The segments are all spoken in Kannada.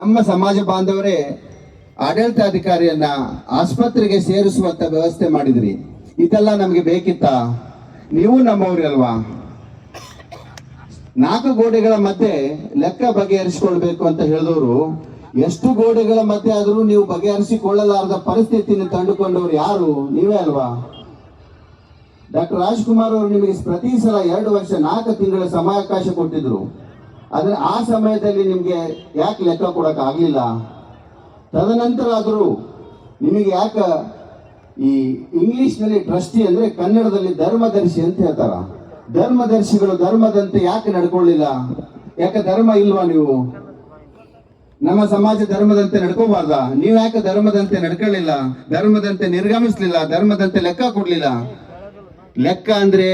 ನಮ್ಮ ಸಮಾಜ ಬಾಂಧವರೇ ಆಡಳಿತಾಧಿಕಾರಿಯನ್ನ ಆಸ್ಪತ್ರೆಗೆ ಸೇರಿಸುವಂತ ವ್ಯವಸ್ಥೆ ಮಾಡಿದ್ರಿ. ಇದೆಲ್ಲ ನಮಗೆ ಬೇಕಿತ್ತಾ? ನೀವು ನಮ್ಮವ್ರಿ ಅಲ್ವಾ? 4 ಗೋಡೆಗಳ ಮಧ್ಯೆ ಲೆಕ್ಕ ಬಗೆಹರಿಸಿಕೊಳ್ಬೇಕು ಅಂತ ಹೇಳಿದವರು ಎಷ್ಟು ಗೋಡೆಗಳ ಮಧ್ಯೆ ಆದರೂ ನೀವು ಬಗೆಹರಿಸಿಕೊಳ್ಳಲಾರದ ಪರಿಸ್ಥಿತಿಯನ್ನು ತಂದುಕೊಂಡವರು ಯಾರು? ನೀವೇ ಅಲ್ವಾ? ಡಾಕ್ಟರ್ ರಾಜ್ಕುಮಾರ್ ಅವರು ನಿಮಗೆ ಪ್ರತಿ ಸಲ 2 ವರ್ಷ 4 ತಿಂಗಳ ಸಮಯಾವಕಾಶ ಕೊಟ್ಟಿದ್ರು. ಆದ್ರೆ ಆ ಸಮಯದಲ್ಲಿ ನಿಮ್ಗೆ ಯಾಕೆ ಲೆಕ್ಕ ಕೊಡಕ್ ಆಗ್ಲಿಲ್ಲ? ತದನಂತರ ಆದರೂ ನಿಮಗೆ ಯಾಕೆ ಈ ಇಂಗ್ಲಿಷ್ ನಲ್ಲಿ ಟ್ರಸ್ಟಿ ಅಂದ್ರೆ ಕನ್ನಡದಲ್ಲಿ ಧರ್ಮದರ್ಶಿ ಅಂತ ಹೇಳ್ತಾರ, ಧರ್ಮದರ್ಶಿಗಳು ಧರ್ಮದಂತೆ ಯಾಕೆ ನಡ್ಕೊಳ್ಳಿಲ್ಲ? ಯಾಕೆ ಧರ್ಮ ಇಲ್ವಾ ನೀವು? ನಮ್ಮ ಸಮಾಜ ಧರ್ಮದಂತೆ ನಡ್ಕೋಬಾರ್ದ? ನೀವು ಯಾಕೆ ಧರ್ಮದಂತೆ ನಡ್ಕೊಳ್ಳಿಲ್ಲ? ಧರ್ಮದಂತೆ ನಿರ್ಗಮಿಸ್ಲಿಲ್ಲ? ಧರ್ಮದಂತೆ ಲೆಕ್ಕ ಕೊಡ್ಲಿಲ್ಲ? ಲೆಕ್ಕ ಅಂದ್ರೆ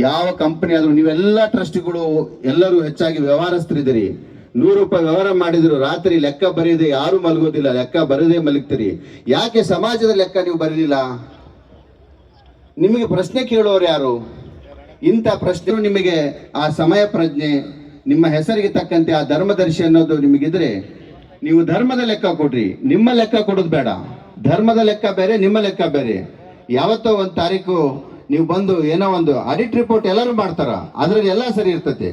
ಯಾವ ಕಂಪನಿ ಆದ್ರೂ ನೀವೆಲ್ಲ ಟ್ರಸ್ಟಿಗಳು ಎಲ್ಲರೂ ಹೆಚ್ಚಾಗಿ ವ್ಯವಹಾರಸ್ಥರಿದ್ದೀರಿ. 100 ರೂಪಾಯಿ ವ್ಯವಹಾರ ಮಾಡಿದ್ರು ರಾತ್ರಿ ಲೆಕ್ಕ ಬರೆಯದೆ ಯಾರು ಮಲಗೋದಿಲ್ಲ, ಲೆಕ್ಕ ಬರದೇ ಮಲಗ್ತೀರಿ. ಯಾಕೆ ಸಮಾಜದ ಲೆಕ್ಕ ನೀವು ಬರಲಿಲ್ಲ? ನಿಮಗೆ ಪ್ರಶ್ನೆ ಕೇಳೋರು ಯಾರು? ಇಂಥ ಪ್ರಶ್ನೆ ನಿಮಗೆ ಆ ಸಮಯ ಪ್ರಜ್ಞೆ, ನಿಮ್ಮ ಹೆಸರಿಗೆ ತಕ್ಕಂತೆ ಆ ಧರ್ಮದರ್ಶಿ ಅನ್ನೋದು ನಿಮಗಿದ್ರೆ ನೀವು ಧರ್ಮದ ಲೆಕ್ಕ ಕೊಡ್ರಿ. ನಿಮ್ಮ ಲೆಕ್ಕ ಕೊಡೋದು ಬೇಡ. ಧರ್ಮದ ಲೆಕ್ಕ ಬೇರೆ, ನಿಮ್ಮ ಲೆಕ್ಕ ಬೇರೆ. ಯಾವತ್ತೋ 1 ತಾರೀಕು ನೀವು ಬಂದು ಏನೋ ಒಂದು ಆಡಿಟ್ ರಿಪೋರ್ಟ್ ಎಲ್ಲರೂ ಮಾಡ್ತಾರ, ಅದ್ರಲ್ಲಿ ಎಲ್ಲ ಸರಿ ಇರ್ತತಿ.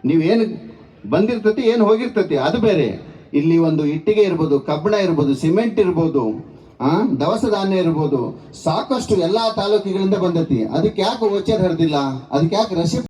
ನೀವೇನು ಬಂದಿರ್ತತಿ, ಏನು ಹೋಗಿರ್ತತಿ, ಅದು ಬೇರೆ. ಇಲ್ಲಿ ಒಂದು ಇಟ್ಟಿಗೆ ಇರ್ಬೋದು, ಕಬ್ಬಣ ಇರ್ಬೋದು, ಸಿಮೆಂಟ್ ಇರ್ಬೋದು, ದವಸ ಧಾನ್ಯ ಇರ್ಬೋದು, ಸಾಕಷ್ಟು ಎಲ್ಲಾ ತಾಲೂಕುಗಳಿಂದ ಬಂದತಿ. ಅದಕ್ಕೆ ಯಾಕೆ ವೋಚರ್ ಹರಿದಿಲ್ಲ? ಅದಕ್ಕೆ ಯಾಕೆ ರಸೀಪ್ಟ್